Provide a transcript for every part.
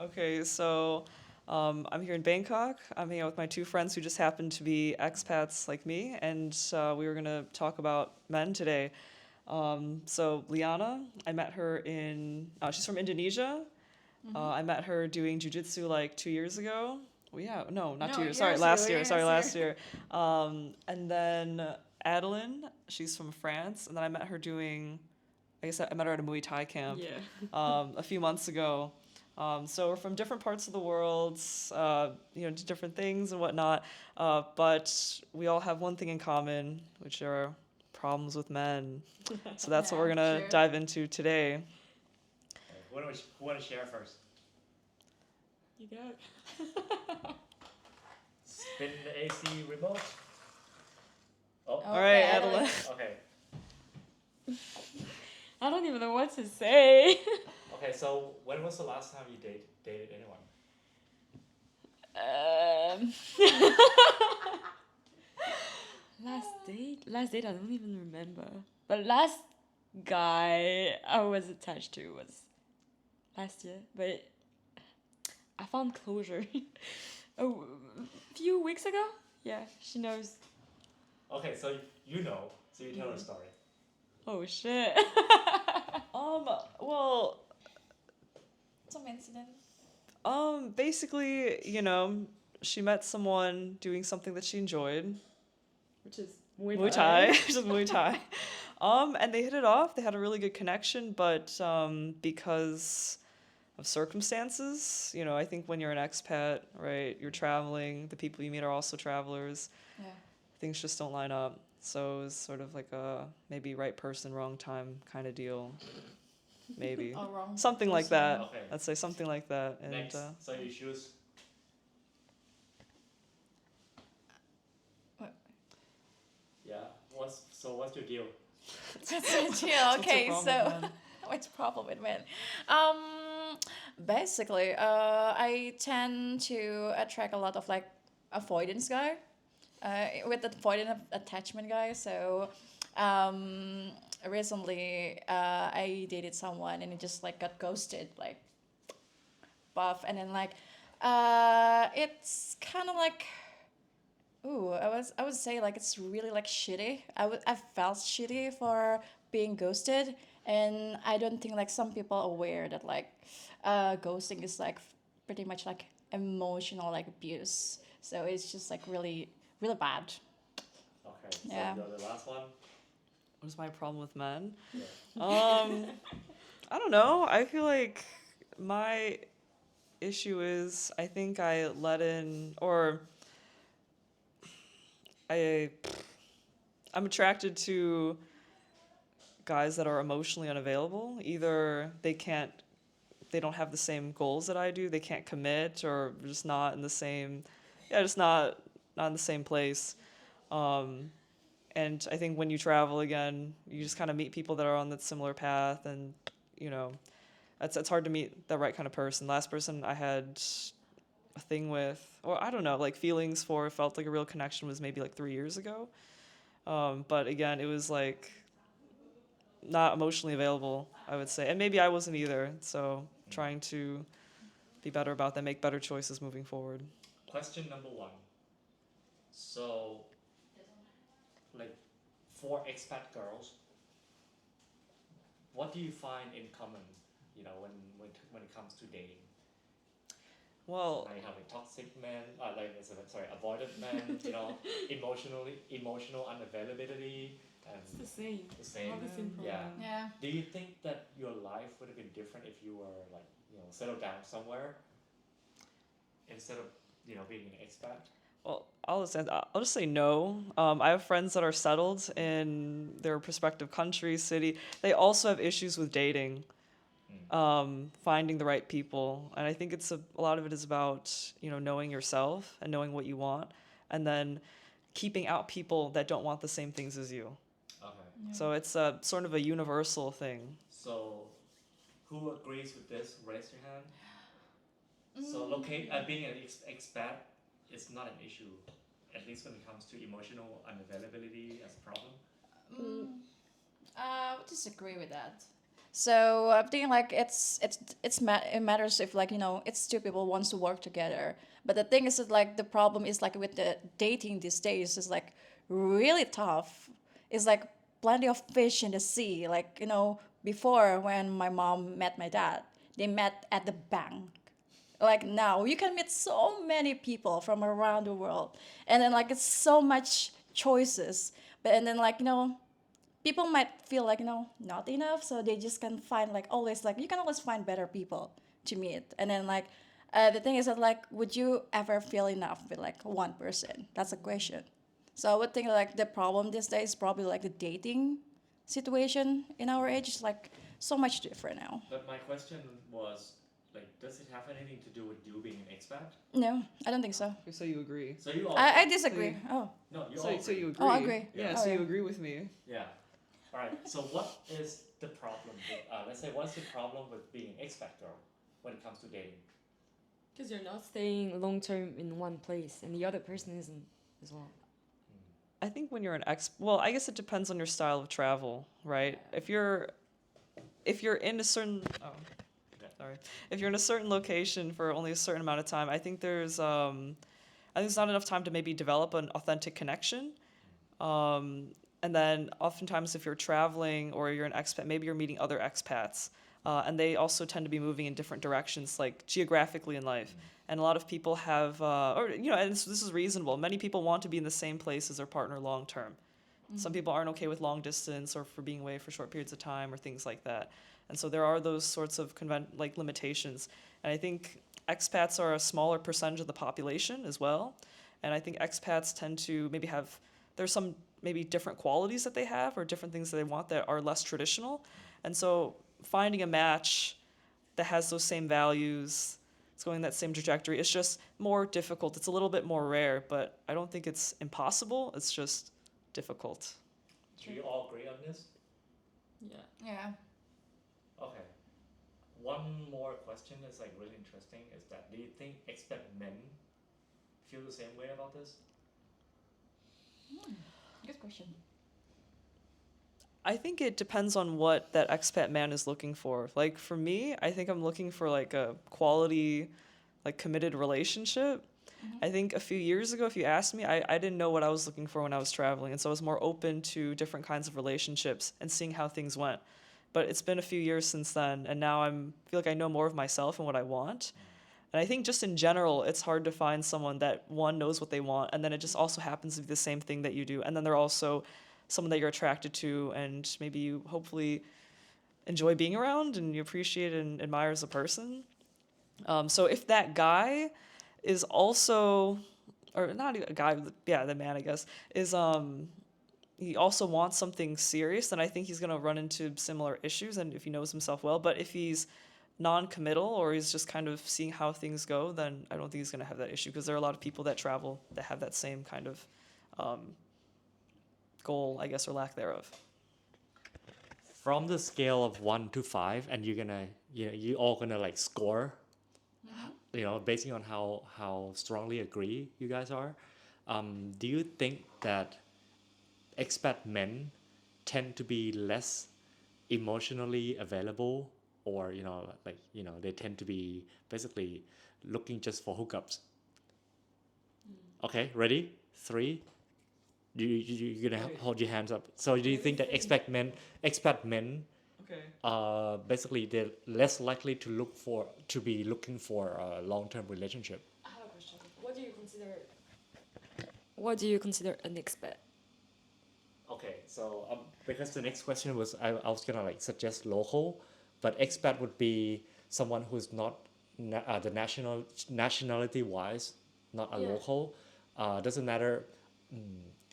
Okay, so I'm here in Bangkok. I'm hanging out with my two friends who just happen to be expats like me, and we were gonna talk about men today. So Liana, I met her in. She's from Indonesia. Mm-hmm. I met her doing jujitsu like 2 years ago. Well, yeah, no, not No, 2 years. Sorry, years ago, last year. Sorry, years last ago. year. And then Adeline, she's from France, and then I met her doing. I guess I met her at a Muay Thai camp Yeah. a few months ago. So we're from different parts of the world, do different things and whatnot. But we all have one thing in common, which are problems with men. So that's what Yeah, we're gonna sure. dive into today. Okay, who want to share first? You go. Spin the AC remote. Oh, All right, Okay, Adeline. okay. I don't even know what to say. Okay, so when was the last time you dated anyone? um, last date, I don't even remember. But last guy I was attached to was last year. But I found closure a few weeks ago. Yeah, she knows. Okay, so you know, so you tell the story. Oh shit. Well, Some incident. basically, she met someone doing something that she enjoyed, Which is Muay Muay Thai, which is Muay Thai. And they hit it off. They had a really good connection, but because of circumstances, I think when you're an expat, right, you're traveling, the people you meet are also travelers, Yeah. things just don't line up. So it was sort of like a maybe right person, wrong time kind of deal. Maybe. All wrong. Something like that. Okay. I'd say something like that. And Next, so you choose. What? Yeah. What's your deal? That's chill. what's Okay, the problem so with men? what's the problem with men? Basically, I tend to attract a lot of like avoidance guy, with the avoidant attachment guy. So, um, recently, I dated someone and it just like got ghosted, like buff, and then like, it's kind of like. Ooh, I would say like it's really like shitty. I felt shitty for being ghosted, and I don't think like some people are aware that like, ghosting is like pretty much like emotional like abuse. So it's just like really bad. Okay, so Yeah. the last one. What is my problem with men? Yeah. Um, I don't know. I feel like my issue is I think I let in or I I'm attracted to guys that are emotionally unavailable. Either they don't have the same goals that I do, they can't commit or just not in the same just not in the same place. Um, and I think when you travel again, you just kind of meet people that are on that similar path and you know, it's hard to meet the right kind of person. Last person I had a thing with, or I don't know, like feelings for, felt like a real connection was maybe like 3 years ago. But again, it was like not emotionally available, I would say. And maybe I wasn't either. So trying to be better about that, make better choices moving forward. Question number one. So, like, for expat girls, what do you find in common? When it comes to dating. Well, Like having toxic men, avoidant men. Emotional unavailability, and It's the same. the same. All the same Yeah. problem. Yeah. Do you think that your life would have been different if you were like settled down somewhere instead of being an expat? well, I'll just say no. I have friends that are settled in their respective country, city. They also have issues with dating, finding the right people, and I think it's a lot of it is about knowing yourself and knowing what you want, and then keeping out people that don't want the same things as you. Okay. Yeah. So it's a sort of a universal thing. So, who agrees with this? Raise your hand. So, being an expat is not an issue, at least when it comes to emotional unavailability as a problem. I would disagree with that. So I'm thinking like it matters if like it's two people wants to work together. But the thing is that like the problem is like with the dating these days is like really tough. It's like plenty of fish in the sea. Like before when my mom met my dad, they met at the bank. Like now you can meet so many people from around the world, and then like it's so much choices. But and then like people might feel like not enough, so they just can find like always like you can always find better people to meet. And then like the thing is that like would you ever feel enough with like one person? That's a question. So I would think like the problem these days is probably like the dating situation in our age is like so much different now. But my question was, like, does it have anything to do with you being an expat? No, I don't think so. So you agree? So you all I disagree. Oh. no, you all So you agree? Oh, I agree. Yeah. Oh, So you yeah. agree with me? Yeah. All right. So what is the problem with, let's say, what's the problem with being an expat girl when it comes to dating? Because you're not staying long term in one place, and the other person isn't as well. I think when you're an well, I guess it depends on your style of travel, right? If you're in a certain sorry, if you're in a certain location for only a certain amount of time, I think there's not enough time to maybe develop an authentic connection. And then oftentimes if you're traveling or you're an expat, maybe you're meeting other expats. And they also tend to be moving in different directions, like geographically in life. And a lot of people have, and this is reasonable. Many people want to be in the same place as their partner long term. Some people aren't okay with long distance or for being away for short periods of time or things like that. And so there are those sorts of limitations. And I think expats are a smaller percentage of the population as well. And I think expats tend to maybe there's some maybe different qualities that they have or different things that they want that are less traditional. And so finding a match that has those same values, it's going that same trajectory, it's just more difficult. It's a little bit more rare, but I don't think it's impossible. It's just difficult. Do you all agree on this? Yeah. Yeah. Okay. One more question that's like really interesting is that do you think expat men feel the same way about this? Good question. I think it depends on what that expat man is looking for. Like for me, I think I'm looking for like a quality, like committed relationship. I think a few years ago, if you asked me, I didn't know what I was looking for when I was traveling. And so I was more open to different kinds of relationships and seeing how things went. But it's been a few years since then. And now feel like I know more of myself and what I want. And I think just in general, it's hard to find someone that one knows what they want. And then it just also happens to be the same thing that you do. And then they're also someone that you're attracted to and maybe you hopefully enjoy being around and you appreciate and admire as a person. So if that guy is also, or not a guy, yeah, the man, I guess, is he also wants something serious, then I think he's going to run into similar issues and if he knows himself well. But if he's non-committal or he's just kind of seeing how things go, then I don't think he's going to have that issue because there are a lot of people that travel that have that same kind of goal, I guess, or lack thereof. From the scale of 1 to 5, and you all gonna like score, basing on how strongly agree you guys are. Do you think that expat men tend to be less emotionally available, or they tend to be basically looking just for hookups? Okay, ready? 3. You're gonna hold your hands up. So do you think that expat men Okay. basically they're less likely to be looking for a long-term relationship? I have a question. What do you consider an expat? Okay, so because the next question was I was gonna like suggest local, but expat would be someone who's not the nationality wise not a Yeah. local. Doesn't matter.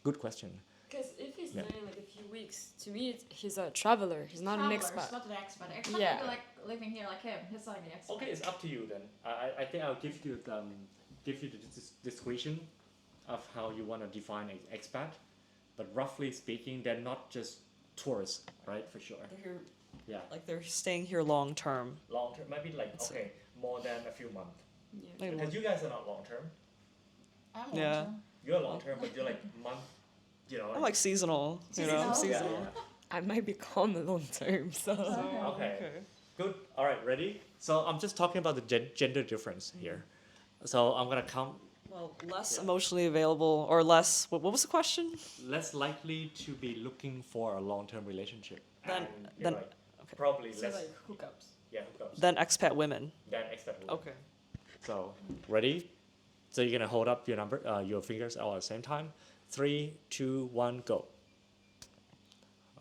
Good question. Because if he's Yeah. staying like a few weeks, to me he's a traveler. He's not an expat. Not an expat. Expat Yeah. would be like living here like him. He's like the expat. Okay, it's up to you then. I think I'll give you the discretion of how you want to define expat, but roughly speaking, they're not just tourists, right? For sure. They're here, Yeah, like they're staying here long term. long term, maybe like okay, more than a few months. Yeah. Maybe Because you guys are not long term. I'm Yeah. long-term. You're long term, but you're like month. I'm like seasonal, Seasonal? seasonal. I might become a long term, so. Okay. Good. All right. Ready? So I'm just talking about the gender difference here. So I'm gonna count. Well, less Yeah. emotionally available or less. What was the question? Less likely to be looking for a long-term relationship. Then- And you're then- right. okay. Probably So less. like hookups. Yeah, hookups. Then expat women. Than expat women. Okay. So ready? So you're gonna hold up your fingers all at the same time. 3, 2, 1, go.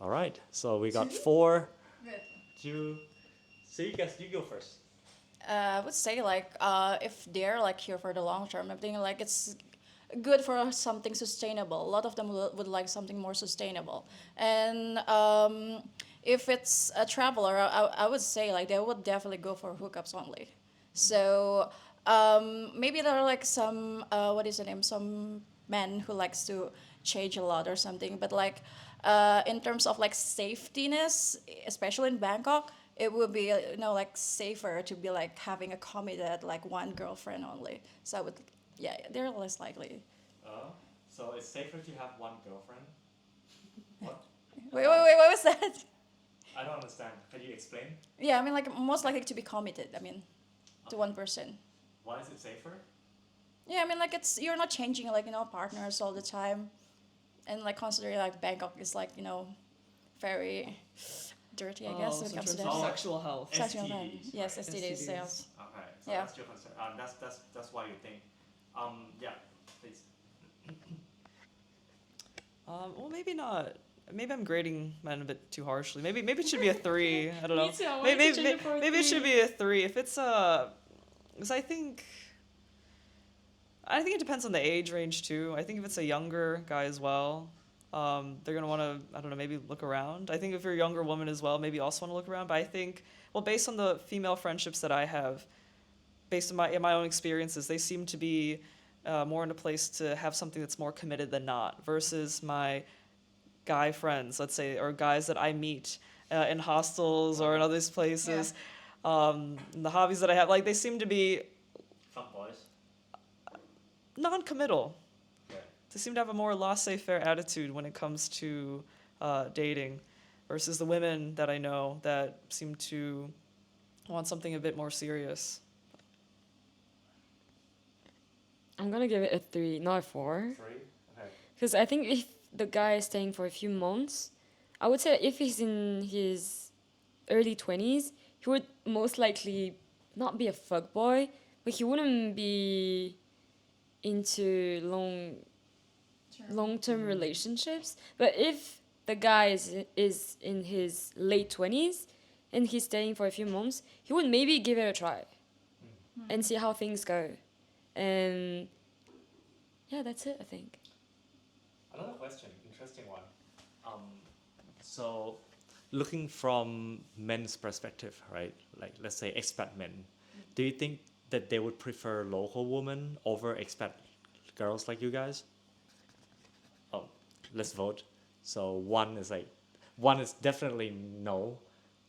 All right. So we got 4, Good. 2. So you guys, you go first. I would say like if they're like here for the long term, I think like it's good for something sustainable. A lot of them would like something more sustainable. And if it's a traveler, I would say like they would definitely go for hookups only. So maybe there are like some what is the name? Some men who likes to change a lot or something. But like in terms of like safetiness, especially in Bangkok, it would be like safer to be like having a committed like one girlfriend only. So I would, yeah, they're less likely. So it's safer to have one girlfriend? What? Wait, what was that? I don't understand. Can you explain? Yeah, I mean like most likely to be committed. I mean, to one person. Why is it safer? Yeah, I mean like you're not changing like partners all the time, and like considering like Bangkok is like very dirty, I guess when it so in comes to terms that. of Oh. sexual health. Sexual STDs, health. Yes, right? STDs. STDs. Yes. Okay, so Yeah. that's your concern. That's why you think. Yeah, please. Well, maybe not. Maybe I'm grading men a bit too harshly. Maybe it should be a 3. I don't know. Me too, I wanted to change it for a maybe it should 3. be a 3. If it's because I think it depends on the age range too. I think if it's a younger guy as well, they're gonna want to, I don't know, maybe look around. I think if you're a younger woman as well, maybe also want to look around. But I think, well, based on the female friendships that I have, based on my own experiences, they seem to be more in a place to have something that's more committed than not. Versus my guy friends, let's say, or guys that I meet in hostels or in other places. The hobbies that I have, like, they seem to be Fuck boys. non-committal. Yeah. They seem to have a more laissez-faire attitude when it comes to dating, versus the women that I know that seem to want something a bit more serious. I'm gonna give it a 3, not a 4. 3. Okay. Because I think if the guy is staying for a few months, I would say if he's in his early 20s, he would most likely not be a fuckboy, but he wouldn't be into long-term relationships. But if the guy is in his late 20s and he's staying for a few months, he would maybe give it a try and see how things go. And yeah, that's it, I think. Another question, interesting one. So, looking from men's perspective, right? Like, let's say expat men, do you think that they would prefer local women over expat girls like you guys? Oh, let's vote. So one is definitely no.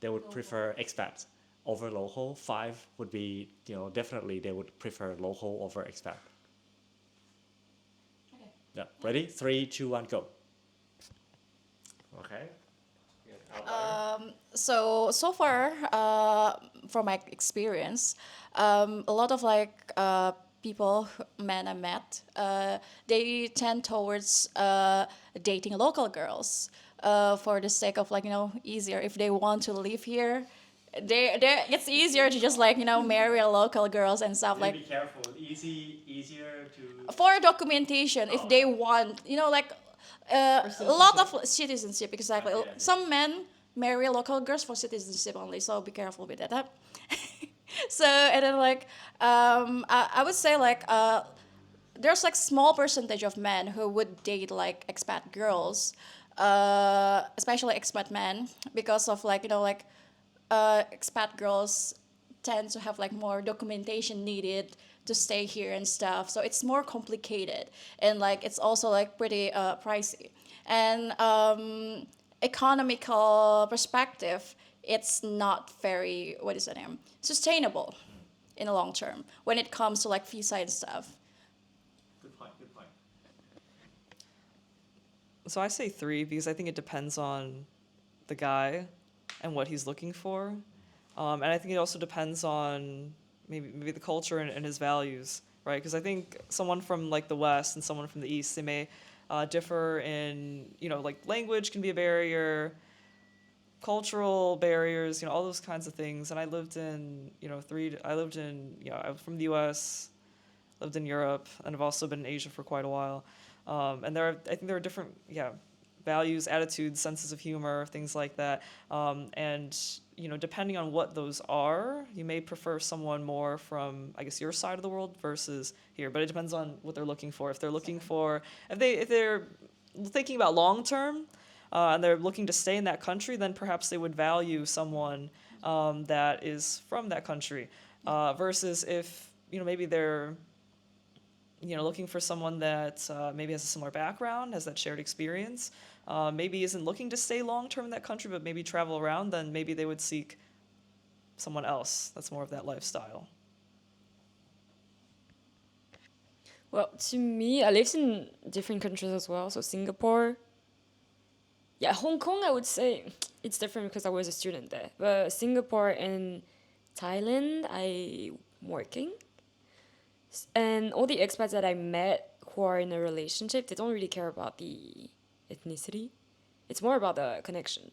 They would prefer expats over local. 5 would be, definitely they would prefer local over expat. Okay. Yeah. Ready? 3, 2, 1, go. Okay. So far, from my experience, a lot of like people, men I met, they tend towards dating local girls for the sake of like easier if they want to live here. It's easier to just like marry a local girls and stuff like be careful. Easier to. for documentation if they want like a lot of citizenship exactly. Okay. Some men marry local girls for citizenship only, so be careful with that, huh? So and then like I would say like there's like small percentage of men who would date like expat girls, especially expat men, because of like expat girls tend to have like more documentation needed to stay here and stuff, so it's more complicated and like it's also like pretty pricey and economical perspective it's not very sustainable in the long term when it comes to like visa and stuff. Good point. Good point. So I say 3 because I think it depends on the guy and what he's looking for. And I think it also depends on maybe the culture and his values, right? Because I think someone from like the West and someone from the East, they may differ in, like language can be a barrier, cultural barriers, all those kinds of things. And I lived in, I was from the U.S., lived in Europe, and I've also been in Asia for quite a while. And I think there are different, values, attitudes, senses of humor, things like that. And depending on what those are, you may prefer someone more from, I guess, your side of the world versus here. But it depends on what they're looking for. If they're looking for, if they're thinking about long term, and they're looking to stay in that country, then perhaps they would value someone that is from that country, versus if maybe they're looking for someone that maybe has a similar background, has that shared experience, maybe isn't looking to stay long term in that country, but maybe travel around, then maybe they would seek someone else that's more of that lifestyle. Well, to me, I lived in different countries as well. So Singapore, yeah, Hong Kong, I would say it's different because I was a student there. But Singapore and Thailand, I'm working. And all the expats that I met who are in a relationship, they don't really care about the ethnicity. It's more about the connection.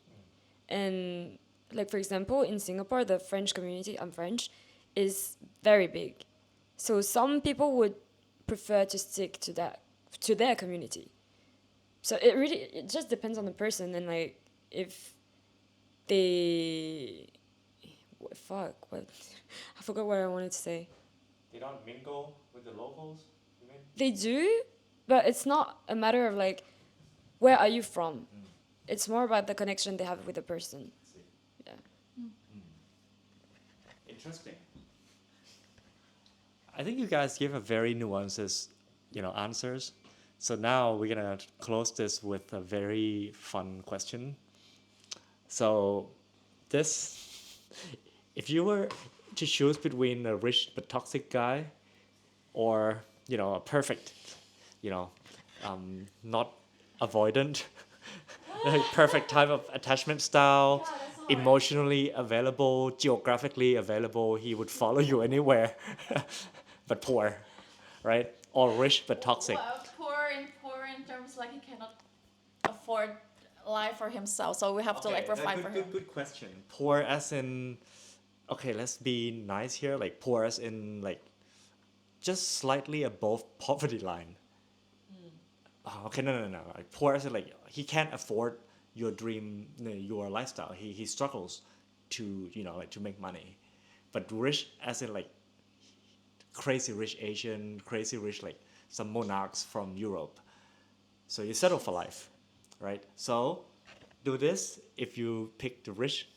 And like, for example, in Singapore, the French community, I'm French, is very big. So some people would prefer to stick to their community. So it just depends on the person, and like if they what I forgot what I wanted to say. They don't mingle with the locals, you mean? They do, but it's not a matter of like where are you from. It's more about the connection they have with the person. See. Yeah. Interesting. I think you guys give a very nuances, answers. So now we're gonna close this with a very fun question. So if you were to choose between a rich but toxic guy or, a perfect, not avoidant, like perfect type of attachment style, emotionally available, geographically available, he would follow you anywhere, but poor, right? Or rich but toxic. Well, poor in terms like he cannot afford life for himself, so we have to like provide for him. Good question. Poor as in, okay, let's be nice here. Like poor as in like, just slightly above poverty line. Oh, okay, no. Like poor as in like he can't afford your dream, your lifestyle. He struggles to to make money, but rich as in like crazy rich Asian, crazy rich like some monarchs from Europe. So you settle for life, right? So do this if you pick the rich.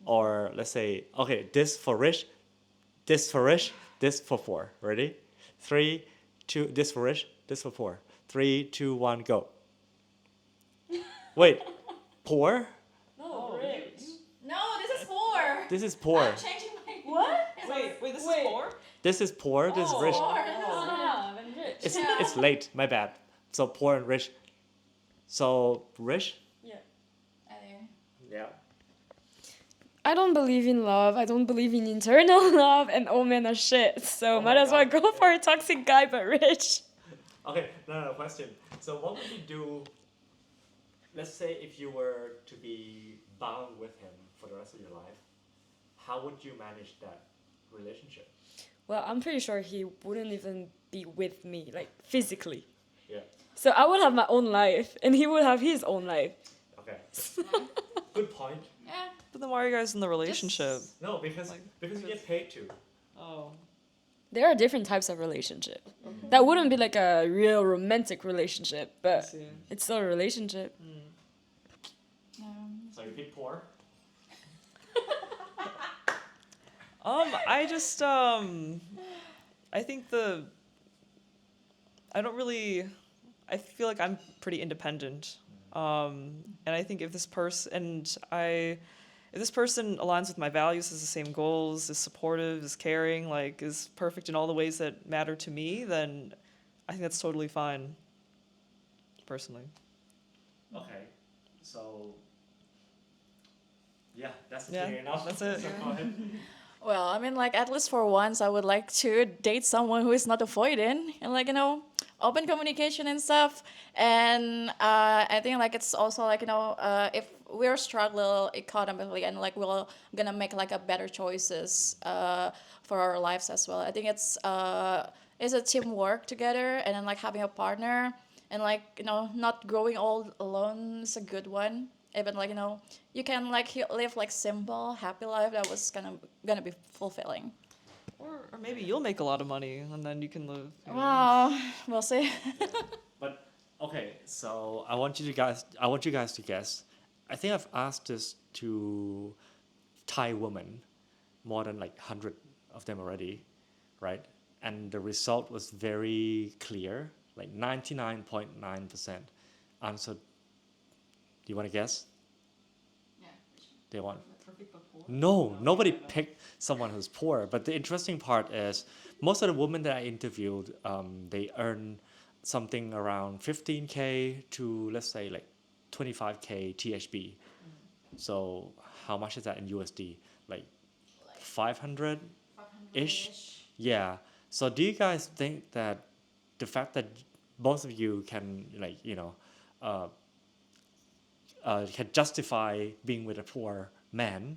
Or let's say, okay, this for rich, this for rich, this for poor. Ready? 3, 2, this for rich, this for poor. 3, 2, 1, go. Wait, poor? No, rich. No, this is poor. This is poor. I'm changing my. What? Wait, this is poor? This is poor, this is rich. Poor. Then rich. It's late, my bad. So poor and rich. So rich? Yeah. Yeah. I don't believe in love. I don't believe in internal love, and all men are shit. So might as well go for a toxic guy but rich. Okay, no, question. So what would you do, let's say if you were to be bound with him for the rest of your life, how would you manage that relationship? Well, I'm pretty sure he wouldn't even be with me, like physically. Yeah. So I would have my own life, and he would have his own life. Okay. Good point. Yeah. But then why are you guys in the relationship? No, because you get paid to. Oh. There are different types of relationship. That wouldn't be like a real romantic relationship, but see. it's still a relationship. So you pick poor? I just I think I feel like I'm pretty independent. And I think if this person aligns with my values, has the same goals, is supportive, is caring, like is perfect in all the ways that matter to me, then I think that's totally fine. Personally. Okay. So Yeah, that's Yeah, clear enough. that's it. So go ahead. Well, I mean, like, at least for once, I would like to date someone who is not avoidant and, like, open communication and stuff. And I think, like, it's also, like, if we're struggling economically and, like, we're gonna make, like, a better choices for our lives as well. I think it's a teamwork together, and then, like, having a partner and, like, not growing all alone is a good one. Even, like, you can, like, live, like, simple happy life that was gonna be fulfilling. Or maybe you'll make a lot of money and then you can live. Wow, we'll see. But okay, so I want you guys to guess. I think I've asked this to Thai women, more than like 100 of them already, right? And the result was very clear, like 99.9% answered. Do you want to guess? They want. No, nobody picked someone who's poor. But the interesting part is most of the women that I interviewed, they earn something around 15K to, let's say, like 25K THB. So how much is that in USD? Like 500 ish? Yeah. So do you guys think that the fact that both of you can, like, uh, can justify being with a poor man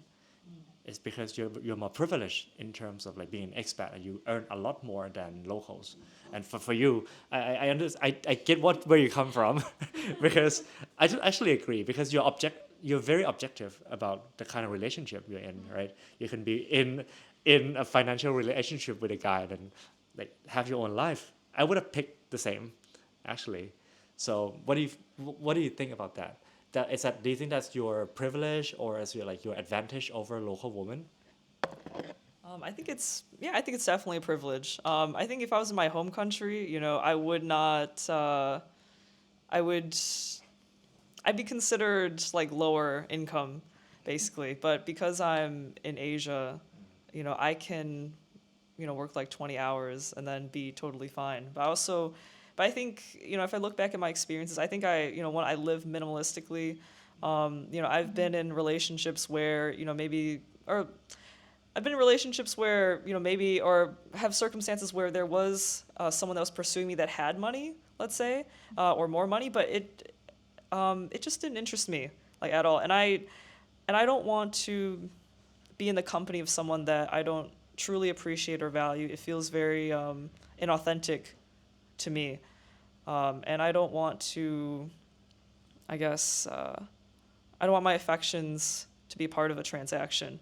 is because you're more privileged in terms of like being an expat and you earn a lot more than locals. And for you, I get where you come from because actually agree because you're very objective about the kind of relationship you're in, right? You can be in a financial relationship with a guy and then like have your own life. I would have picked the same, actually. So what do you think about that? Do you think that's your privilege or is your advantage over local women? I think it's definitely a privilege. I think if I was in my home country, I would not. I would. I'd be considered like lower income, basically. But because I'm in Asia, I can, work like 20 hours and then be totally fine. But I think, if I look back at my experiences, I think when I live minimalistically, I've been in relationships where, maybe, or I've been in relationships where, maybe, or have circumstances where there was someone that was pursuing me that had money, let's say, or more money, but it just didn't interest me like at all. And I don't want to be in the company of someone that I don't truly appreciate or value. It feels very inauthentic to me. And I don't want to, I guess, I don't want my affections to be part of a transaction.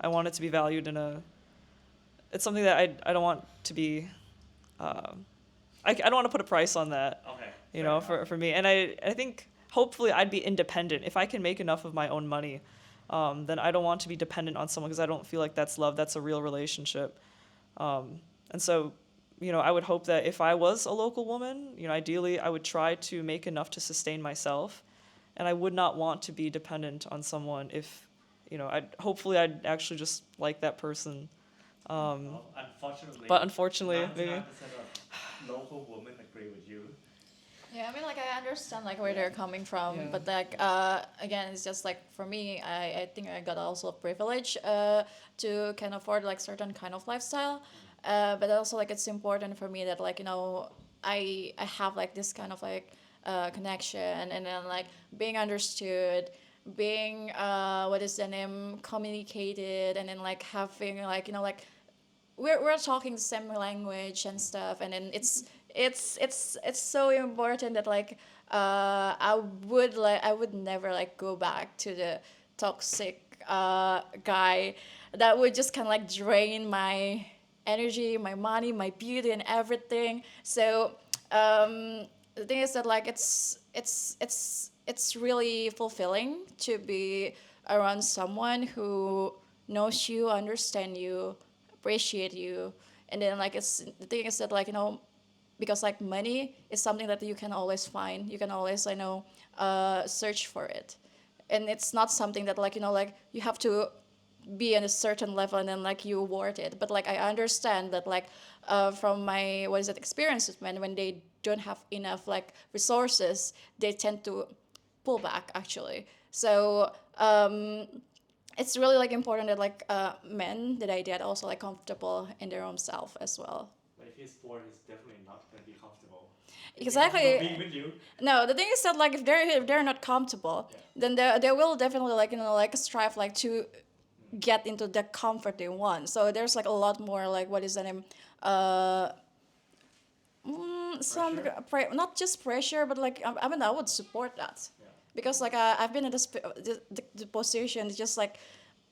I want it to be valued it's something that I don't want to be, I don't want to put a price on that, Okay. for me. And I think hopefully I'd be independent. If I can make enough of my own money, then I don't want to be dependent on someone because I don't feel like that's love. That's a real relationship. And so, I would hope that if I was a local woman, ideally I would try to make enough to sustain myself. And I would not want to be dependent on someone if, I'd actually just like that person. Unfortunately, But unfortunately, maybe. 99% of local women agree with you. Yeah, I mean, like, I understand, like, where they're coming from, Yeah. but, like, again, it's just, like, for me, I think I got also a privilege to can afford, like, certain kind of lifestyle, but also, like, it's important for me that, like, I have, like, this kind of, like, connection, and then, like, being understood, being, what is the name, communicated, and then, like, having, like, like, we're talking the same language and stuff, and then it's so important that, like, I would never, like, go back to the toxic guy that would just kind of, like, drain my energy, my money, my beauty, and everything. So the thing is that, like, it's really fulfilling to be around someone who knows you, understand you, appreciate you, and then, like, it's the thing is that, like, because, like, money is something that you can always find, you can always, search for it, and it's not something that, like, like, you have to be in a certain level and then, like, you award it. But, like, I understand that, like, from my experiences, when they don't have enough, like, resources, they tend to pull back, actually. So it's really like important that like men that I date also like comfortable in their own self as well. But if he's poor, he's definitely not gonna be comfortable. Exactly. Being with you. No, the thing is that like if they're not comfortable, Yeah. then they will definitely like like strive like to get into the comfort they want. So there's like a lot more like what is the name, uh, some Pressure? not just pressure, but like I mean I would support that Yeah. because like I've been in this the position it's just like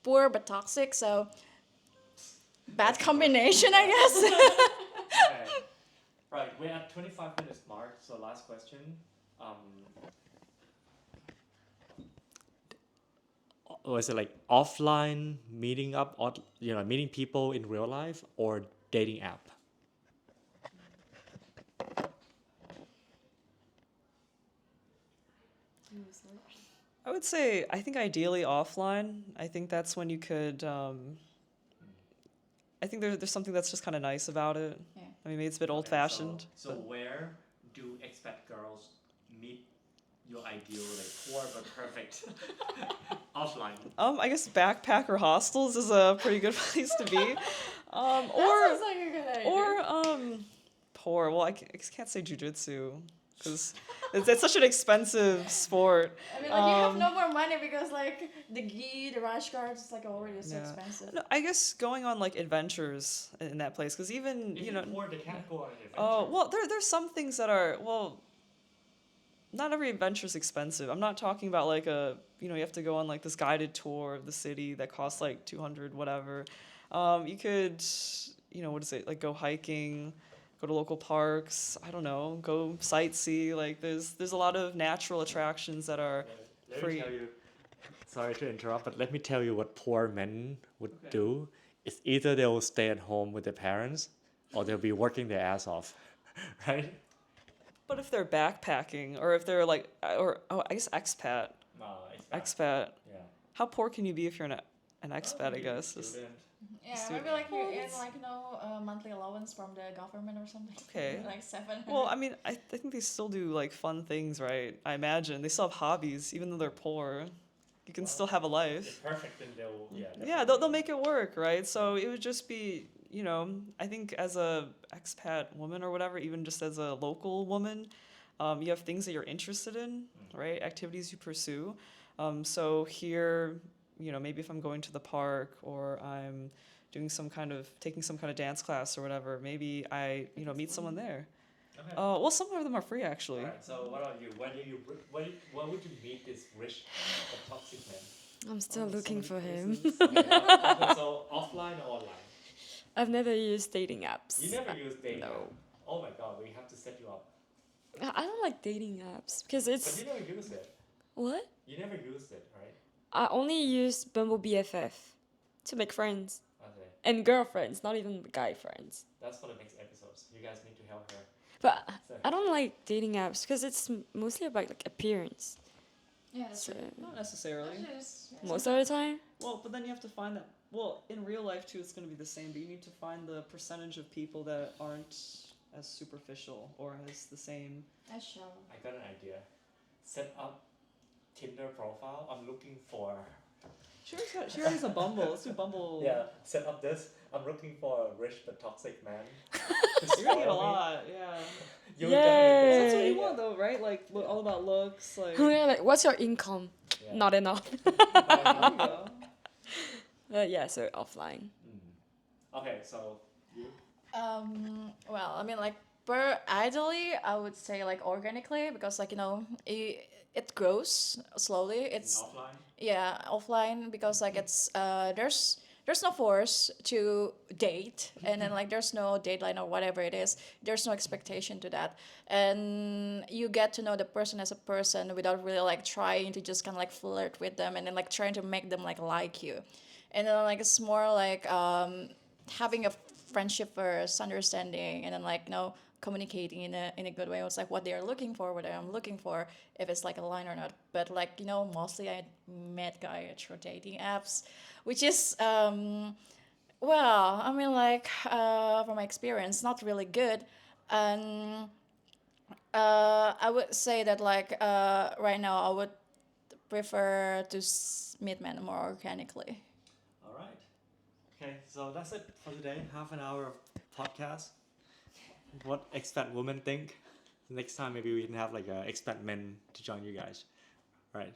poor but toxic. So bad combination, I guess. Okay. Right, we're at 25 minutes mark, so last question. Was it like offline meeting up, or, meeting people in real life, or dating app? I would say, I think ideally offline. I think that's when you could. I think there's something that's just kind of nice about it. Yeah. I mean, maybe it's a bit old fashioned. So where do expat girls meet your ideal, like poor but perfect offline? I guess backpacker hostels is a pretty good place to be. That Or sounds like a good idea. or poor. Well, I can't say jujitsu because it's such an expensive sport. I mean, like you have no more money because like the gi, the rash guards, it's like already so Yeah. expensive. No, I guess going on like adventures in that place because even If you're poor, they can't go on an adventure. oh well, there's some things that are well. Not every adventure is expensive. I'm not talking about like you have to go on like this guided tour of the city that costs like 200 whatever. You could, what is it, like go hiking, go to local parks. I don't know, go sightsee. Like there's a lot of natural attractions that are Let free. me tell you, sorry to interrupt, but let me tell you what poor men would Okay. do. Is either they will stay at home with their parents, or they'll be working their ass off, right? But if they're backpacking or if they're like, I guess expat, No, expat. Yeah. How poor can you be if you're an expat? I guess. Yeah, Student. maybe like you Well, in it's- like monthly allowance from the government or something. Okay. Like 700. Well, I mean, I think they still do like fun things, right? I imagine they still have hobbies, even though they're poor. You can Well, still have a life. Perfect, then they'll Yeah, they'll make it work, right? So it would just be, I think as a expat woman or whatever, even just as a local woman, you have things that you're interested in, right? Activities you pursue. So here, maybe if I'm going to the park or I'm doing taking some kind of dance class or whatever, maybe I, meet someone there. Okay. Well, some of them are free actually. Alright, so what about you? Where would you meet this rich but toxic man? I'm still Oh, so looking many for him. places. Okay, so offline or online? I've never used dating apps. You never use dating No. app? Oh my god, we have to set you up. I don't like dating apps because But it's you never used it. what? You never used it, right? I only use Bumble BFF to make friends Okay, and girlfriends, not even guy friends. that's for the next episodes. You guys need to help her. But So, I don't like dating apps because it's mostly about like appearance. Yeah, that's So, true. Not necessarily. most of the time, Well, but then you have to find that. Well, in real life too, it's going to be the same. But you need to find the percentage of people that aren't as superficial or as the same. That's sure. I got an idea. Set up Tinder profile. I'm looking for. She already has a Bumble. Let's do Bumble. Yeah, set up this. I'm looking for a rich but toxic man. You're gonna get a lot. Yeah. You Yay. definitely That's what get you want though, right? Like all about looks. Like. yeah, like what's your income? Yeah. Not enough. There you go. Yeah, so offline. Okay, so you. Well, I mean, like, ideally, I would say, like, organically, because, like, it grows slowly. It's, Offline. yeah, offline, because, like, it's, there's no force to date, and then, like, there's no deadline or whatever it is. There's no expectation to that. And you get to know the person as a person without really, like, trying to just kind of, like, flirt with them and then, like, trying to make them, like you. And then, like, it's more like, having a friendship first, understanding, and then like communicating in a good way. It's like what they're looking for, what I'm looking for, if it's like a line or not. But like mostly I met guy through dating apps, which is well, I mean like from my experience, not really good, and I would say that like right now I would prefer to meet men more organically. All right. Okay, so that's it for today. Half an hour of podcast. What expat women think. Next time maybe we can have like expat men to join you guys. All right.